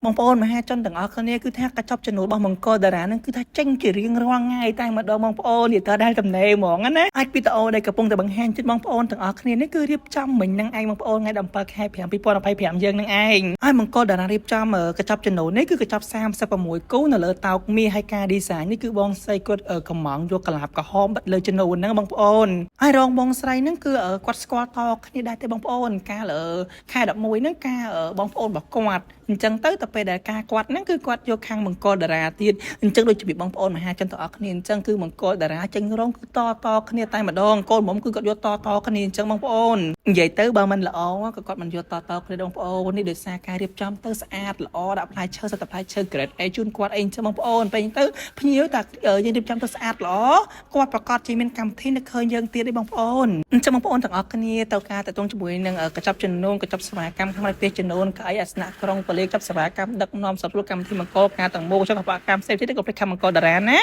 បងប្អូនមហាជនទាំងអស់គ្នាគឺថាកញ្ចប់ចំណូលរបស់មង្គលតារានឹងគឺថាចេញជារៀងរាល់ថ្ងៃតែម្ដងបងប្អូននិយាយទៅដែលតំណេហ្មងណាអាចវីដេអូដែលកំពុងតែបង្ហាញជូនបងប្អូនទាំងអស់គ្នានេះគឺរៀបចំមិញនឹងឯងបងប្អូនថ្ងៃ17ខែ5 2025យើងនឹងឯងហើយមង្គលតារារៀបចំកញ្ចប់ចំណូលនេះគឺកញ្ចប់36គូនៅលើតោកមាសហើយការ design នេះគឺបងស្រីគាត់កំងយកកលាបក្រហមបិទលើចំណូលហ្នឹងបងប្អូនហើយរងបងស្រីហ្នឹងគឺគាត់ស្គាល់តគ្នាដែរទេបងប្អូនកាលខែ11ហ្នឹងការបងប្អូនរបស់គាត់អញ្ចឹងទៅពេលដែលការគាត់ហ្នឹងគឺគាត់យកខាងមង្គលតារាទៀតអញ្ចឹងដូចជាបងប្អូនមហាជនទាំងអស់គ្នាអញ្ចឹងគឺមង្គលតារាចេញរងគឺតគ្នាតែម្ដងកូនមុំគឺគាត់យកតគ្នាអញ្ចឹងបងប្អូននិយាយទៅបើមិនល្អក៏គាត់មិនយកតគ្នាបងប្អូននេះដោយសារការរៀបចំទៅស្អាតល្អដាក់ផ្លែឈើសិតតែផ្លែឈើ grade A ជូនគាត់អីអញ្ចឹងបងប្អូនពេលទៅភ្ញៀវតែយើងរៀបចំទៅស្អាតល្អគាត់ប្រកាសជាមានកម្មវិធីនៅឃើញយើងទៀតទេបងប្អូនអញ្ចឹងបងប្អូនទាំងអស់គ្នាទៅការតតងជាមួយនឹងកញ្ចប់ចំនួនកញ្ចប់សេវាកម្មខាងប្រទេសចំនួនកៅអីអាសនៈក្រុងប៉ូលីសកញ្ចប់សេវាកម្មដឹកនាំសម្រួលកម្មវិធីមង្គលការទាំងមូលចុះកបកម្មផ្សេងទៀតក៏ផ្លេចខាងមង្គលតារាណា